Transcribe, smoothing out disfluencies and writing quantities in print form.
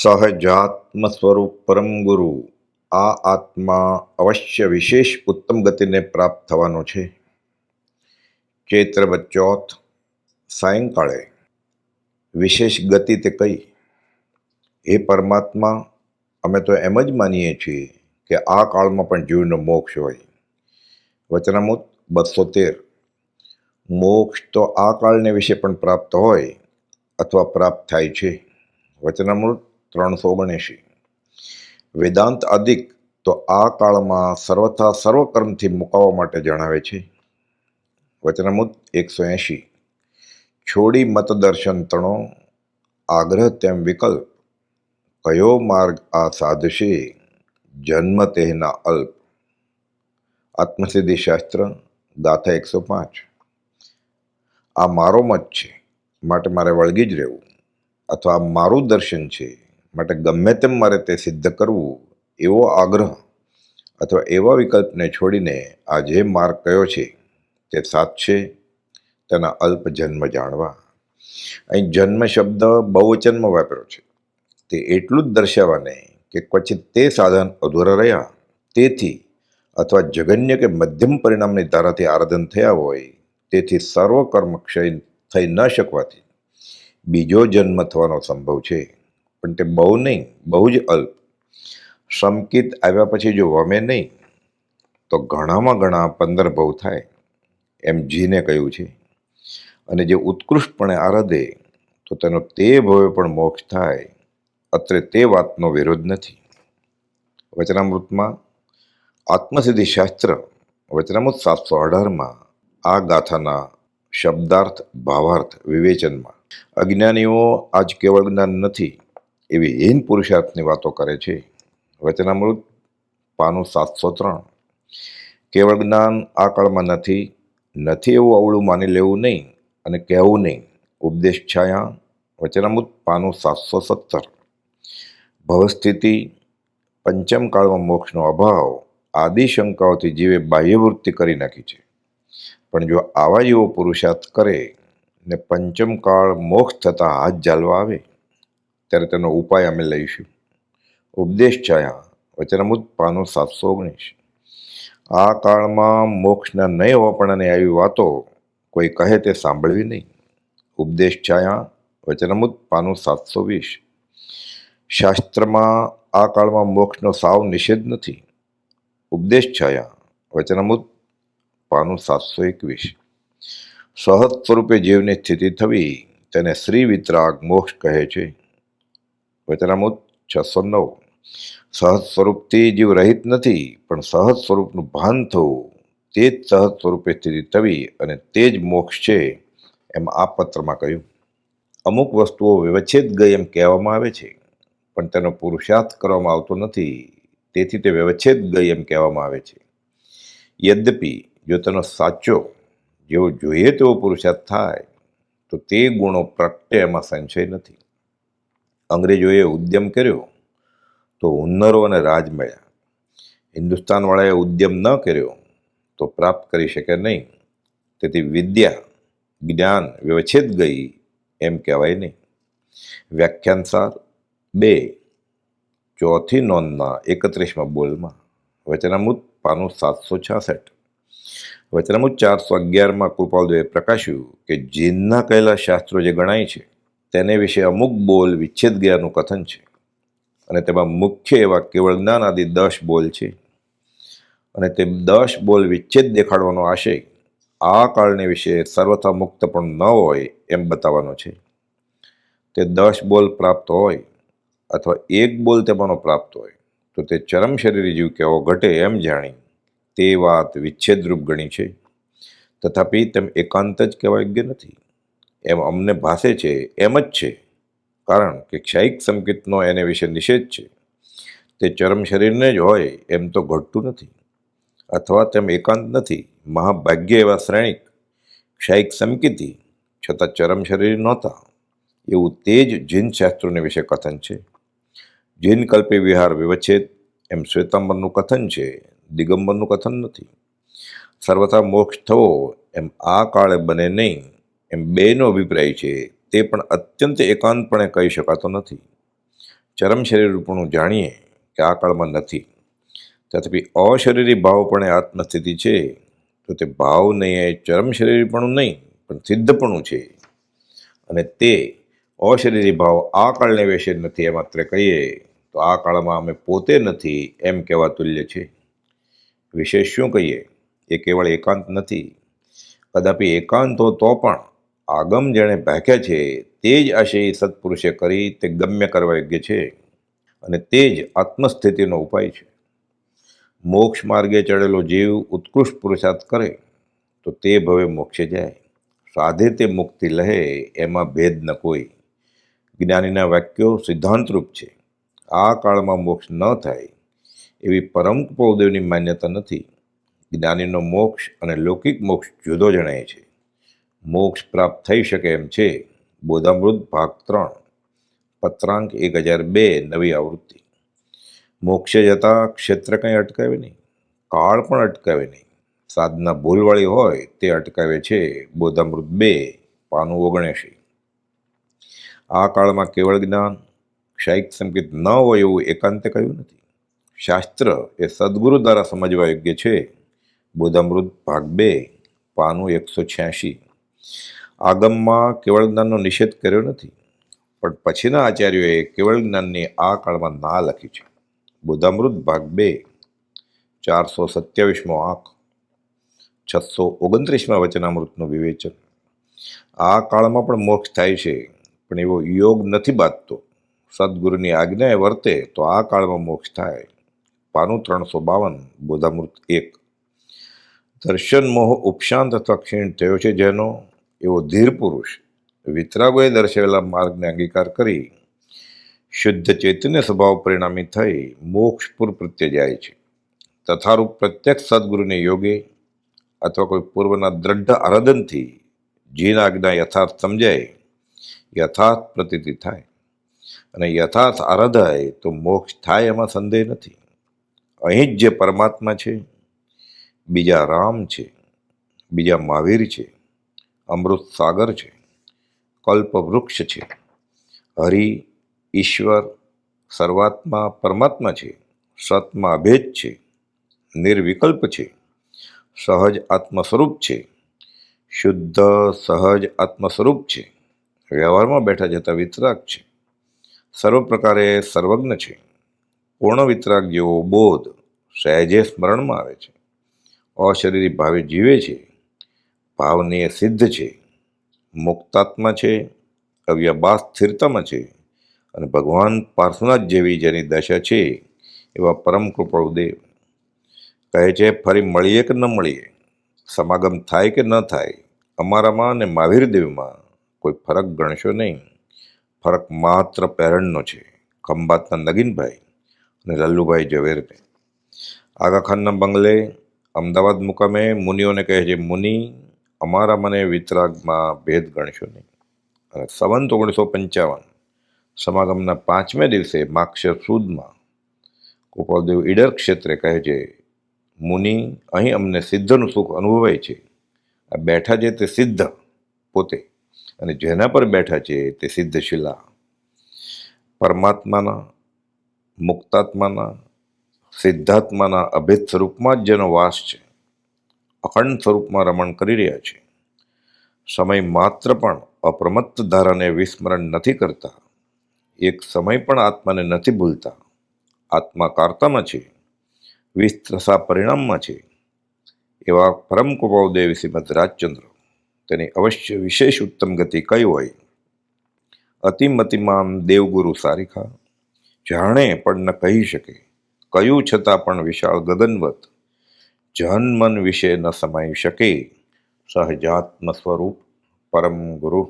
સહજાત્મ સ્વરૂપ પરમ ગુરુ આ આત્મા અવશ્ય વિશેષ ઉત્તમ ગતિને પ્રાપ્ત થવાનો છે. ચૈત્ર વદ ચોથ સાયંકાળે વિશેષ ગતિ તે કઈ? એ પરમાત્મા, અમે તો એમ જ માનીએ છીએ કે આ કાળમાં પણ જીવનો મોક્ષ હોય. વચનામૃત 213. મોક્ષ તો આ કાળને વિશે પણ પ્રાપ્ત હોય અથવા પ્રાપ્ત થાય છે. વચનામૃત 379. વેદાંત આદિક તો આ કાળમાં સર્વથા સર્વકર્મથી મુકાવવા માટે જણાવે છે. વચનામૃત 180. છોડી મત દર્શન તણો, આગ્રહ તેમ વિકલ્પ, કયો માર્ગ આ સાધશે, જન્મ તેના અલ્પ. આત્મસિદ્ધિ શાસ્ત્ર ગાથા 105. આ મારો મત છે માટે મારે વળગી જ રહેવું, અથવા આ મારું દર્શન છે માટે ગમે તેમ મારે તે સિદ્ધ કરવું, એવો આગ્રહ અથવા એવા વિકલ્પને છોડીને આ જે માર્ગ કયો છે તે સાચશે, તેના અલ્પ જન્મ જાણવા. અહીં જન્મ શબ્દ બહુવચનમાં વાપર્યો છે. તે એટલું જ દર્શાવવાને કે ક્વચિત તે સાધન અધૂરા રહ્યા, તેથી અથવા જગન્ય કે મધ્યમ પરિણામની ધારાથી આરાધન થયા હોય, તેથી સર્વ કર્મ ક્ષય થઈ ન શકવાથી બીજો જન્મ થવાનો સંભવ છે. પણ તે બહુ નહીં, બહુ જ અલ્પ. સંકિત આવ્યા પછી જો વમે નહીં તો ઘણામાં ઘણા 15 ભવ થાય, એમ જીને કહ્યું છે. અને જે ઉત્કૃષ્ટપણે આરાધે તો તેનો તે ભવે પણ મોક્ષ થાય. અત્રે તે વાતનો વિરોધ નથી. વચનામૃતમાં આત્મસિદ્ધિ શાસ્ત્ર વચનામૃત 718માં આ ગાથાના શબ્દાર્થ ભાવાર્થ વિવેચનમાં અજ્ઞાનીઓ આજ કેવળ જ્ઞાન નથી એવી હીન પુરુષાર્થની વાતો કરે છે. વચનામૃત પાનું 703. કેવળ જ્ઞાન આ કાળમાં નથી એવું અવળું માની લેવું નહીં અને કહેવું નહીં. ઉપદેશ છાયા વચનામૃત પાનું 717. ભવસ્થિતિ, પંચમ કાળમાં મોક્ષનો અભાવ આદિ શંકાઓથી જીવે બાહ્યવૃત્તિ કરી નાખી છે. પણ જો આવા જેવો પુરુષાર્થ કરે ને પંચમ કાળ મોક્ષ થતા હાથ ઝાલવા આવે ત્યારે તેનો ઉપાય અમે લઈશું. ઉપદેશ છાયા વચનામૃત પાનું 719. આ કાળમાં મોક્ષના નહીં હોવાપણાની આવી વાતો કોઈ કહે તે સાંભળવી નહીં. ઉપદેશ છાયા વચનામૃત પાનું 720. શાસ્ત્રમાં આ કાળમાં મોક્ષનો સાવ નિષેધ નથી. ઉપદેશ છાયા વચનામૃત પાનું 721. સહજ સ્વરૂપે જીવની સ્થિતિ થવી તેને શ્રી વિતરાગ મોક્ષ કહે છે. વચનામૃત 609. સહજ સ્વરૂપથી જીવ રહિત નથી, પણ સહજ સ્વરૂપનું ભાન થવું તે જ સહજ સ્વરૂપે સ્થિતિ થવી અને તે જ મોક્ષ છે, એમ આ પત્રમાં કહ્યું. અમુક વસ્તુઓ વ્યવચ્છેદ ગઈ એમ કહેવામાં આવે છે, પણ તેનો પુરુષાર્થ કરવામાં આવતો નથી, તેથી તે વ્યવચ્છેદ ગઈ એમ કહેવામાં આવે છે. યદ્યપિ જો તેનો સાચો જેવો જોઈએ તેવો પુરુષાર્થ થાય તો તે ગુણો પ્રગટે એમાં સંશય નથી. અંગ્રેજોએ ઉદ્યમ કર્યો તો હુન્નરો અને રાજ મળ્યા. હિન્દુસ્તાનવાળાએ ઉદ્યમ ન કર્યો તો પ્રાપ્ત કરી શકે નહીં. તેથી વિદ્યા જ્ઞાન વ્યવચ્છેદ ગઈ એમ કહેવાય નહીં. વ્યાખ્યાનસાર 2 ચોથી નોંધના 31માં બોલમાં વચનામૃત પાનું 766. વચનામૃત 411માં કૃપાલદેવે પ્રકાશ્યું કે જીનના કહેલા શાસ્ત્રો જે ગણાય છે તેને વિશે અમુક બોલ વિચ્છેદ ગયાનું કથન છે, અને તેમાં મુખ્ય એવા કેવળ જ્ઞાન આદિ 10 બોલ છે. અને તે 10 બોલ વિચ્છેદ દેખાડવાનો આશય આ કાળને વિશે સર્વથા મુક્ત પણ ન હોય એમ બતાવવાનો છે. તે 10 બોલ પ્રાપ્ત હોય અથવા એક બોલ તેમાંનો પ્રાપ્ત હોય તો તે ચરમ શરીરી જીવ કેવો ઘટે એમ જાણી તે વાત વિચ્છેદરૂપ ગણી છે. તથાપિ તેમ એકાંત જ કહેવા યોગ્ય નથી એમ અમને ભાસે છે. એમ જ છે, કારણ કે ક્ષયિક સંકેતનો એને વિશે નિષેધ છે. તે ચરમ શરીરને જ હોય એમ તો ઘટતું નથી, અથવા તેમ એકાંત નથી. મહાભાગ્ય એવા શ્રેણિક ક્ષયિક સંકેતી છતાં ચરમ શરીર નહોતા, એવું તે જ જીન શાસ્ત્રોને વિશે કથન છે. જીન કલ્પે વિહાર વિવચ્છેદ એમ શ્વેતાંબરનું કથન છે, દિગંબરનું કથન નથી. સર્વથા મોક્ષ થવો એમ આ કાળે બને નહીં એમ બેનો અભિપ્રાય છે, તે પણ અત્યંત એકાંતપણે કહી શકાતો નથી. ચરમ શરીરપણું જાણીએ કે આ કાળમાં નથી, તથાપિ અશરીરી ભાવ પણ એ આત્મસ્થિતિ છે, તો તે ભાવ નહીં એ ચરમ શરીરપણું નહીં પણ સિદ્ધપણું છે. અને તે અશરીરી ભાવ આ કાળને વિશે નથી એ માત્ર કહીએ તો આ કાળમાં અમે પોતે નથી એમ કહેવા તુલ્ય છે. વિશેષ શું કહીએ? એ કેવળ એકાંત નથી. કદાપી એકાંત હો તો પણ આગમ જેણે ભાગ્યા છે તે જ આશય સત્પુરુષે કરી તે ગમ્ય કરવા યોગ્ય છે, અને તે જ આત્મસ્થિતિનો ઉપાય છે. મોક્ષ માર્ગે ચડેલો જીવ ઉત્કૃષ્ટ પુરુષાર્થ કરે તો તે ભવે મોક્ષે જાય, સાધે તે મુક્તિ લહે, એમાં ભેદ ન કોઈ. જ્ઞાનીના વાક્યો સિદ્ધાંતરૂપ છે. આ કાળમાં મોક્ષ ન થાય એવી પરમ કૃપાદેવની માન્યતા નથી. જ્ઞાનીનો મોક્ષ અને લૌકિક મોક્ષ જુદો જણાય છે. મોક્ષ પ્રાપ્ત થઈ શકે એમ છે. બોધામૃત ભાગ 3, પત્રાંક 1002, નવી આવૃત્તિ. મોક્ષે જતા ક્ષેત્ર કંઈ અટકાવે નહીં, કાળ પણ અટકાવે નહીં. સાધના ભૂલવાળી હોય તે અટકાવે છે. બોધામૃત 2, પાનું 79. આ કાળમાં કેવળ જ્ઞાન ક્ષાયિક સંકેત ન હોય એવું એકાંતે કહ્યું નથી. શાસ્ત્ર એ સદગુરુ દ્વારા સમજવા યોગ્ય છે. બોધામૃત ભાગ 2, પાનું 186. આગમમાં કેવળ જ્ઞાનનો નિષેધ કર્યો નથી, પણ પછીના આચાર્યોએ કેવળ જ્ઞાનની આ કાળમાં ના લખી છે. બોધામૃત ભાગ 2, 427મો આંક, 629માં વચનામૃતનું વિવેચન. આ કાળમાં પણ મોક્ષ થાય છે, પણ એવો યોગ નથી બાંધતો. સદગુરુની આજ્ઞાએ વર્તે તો આ કાળમાં મોક્ષ થાય. પાનું 352, બોધામૃત 1. દર્શન મોહ ઉપશાંત અથવા ક્ષીણ થયો છે જેનો, એવો ધીર પુરુષ વિતરાગોએ દર્શાવેલા માર્ગને અંગીકાર કરી શુદ્ધ ચૈતન્ય સ્વભાવ પરિણામી થઈ મોક્ષપુર પ્રત્યે જાય છે. તથારૂપ પ્રત્યક્ષ સદગુરુને યોગે અથવા કોઈ પૂર્વના દ્રઢ આરાધનથી જીન આજ્ઞા યથાર્થ સમજાય, યથાર્થ પ્રતીતિ થાય અને યથાર્થ આરાધાય તો મોક્ષ થાય એમાં સંદેહ નથી. અહીં જ જે પરમાત્મા છે, બીજા રામ છે, બીજા મહાવીર છે, અમૃત સાગર છે, કલ્પ વૃક્ષ છે, હરિ, ઈશ્વર, સર્વાત્મા પરમાત્મા છે, સતમાં અભેદ છે, નિર્વિકલ્પ છે, સહજ આત્મ સ્વરૂપ છે, શુદ્ધ સહજ આત્મ સ્વરૂપ છે, વ્યવહારમાં બેઠા જતા વિતરાગ છે, સર્વ પ્રકારે સર્વજ્ઞ છે, પૂર્ણ વિતરાગ જેવો બોધ સહેજે સ્મરણમાં આવે છે, અશરીરી ભાવે જીવે છે, ભાવનીય સિદ્ધ છે, મુક્તાત્મા છે, અવ્યબાસ સ્થિરતામાં છે, અને ભગવાન પાર્શ્વનાથ જેવી જેની દશા છે એવા પરમ કૃપાળુ દેવ. કહે છે, ફરી મળીએ કે ન મળીએ, સમાગમ થાય કે ન થાય, અમારામાં અને મહાવીર દેવમાં કોઈ ફરક ગણશો નહીં. ફરક માત્ર પેરણનો છે, ખંભાતના નગીનભાઈ અને લલ્લુભાઈ ઝવેરને. આગાખાનના બંગલે અમદાવાદ મુકામે મુનિઓને કહે છે, મુનિ, અમારા મને વિતરાગમાં ભેદ ગણશો નહીં. અને સંવંત 1955 સમાગમના 5મે દિવસે માક્ષર સુદમાં ગોપાલદેવ ઈડર ક્ષેત્રે કહે છે, મુનિ, અહીં અમને સિદ્ધનું સુખ અનુભવાય છે. આ બેઠા છે તે સિદ્ધ પોતે, અને જેના પર બેઠા છે તે સિદ્ધ શિલા. પરમાત્માના, મુક્તાત્માના, સિદ્ધાત્માના અભેદ સ્વરૂપમાં જ જેનો વાસ છે, અખંડ સ્વરૂપમાં રમણ કરી રહ્યા છે. સમય માત્ર પણ અપ્રમત્ત ધારાને વિસ્મરણ નથી કરતા, એક સમય પણ આત્માને નથી ભૂલતા. આત્મા કારતામાં છે, વિસ્તરસા પરિણામમાં છે. એવા પરમ કૃપાળુદેવ શ્રીમદ રાજચંદ્ર, તેની અવશ્ય વિશેષ ઉત્તમ ગતિ કઈ હોય? અતિમતિમાન દેવગુરુ સારિખા, જાણે પણ ન કહી શકે, કયું છતાં પણ વિશાળ ગગનવત, જન મન વિશે ન સમાઈ શકે, સહજાત્મ સ્વરૂપ પરમ ગુરુ.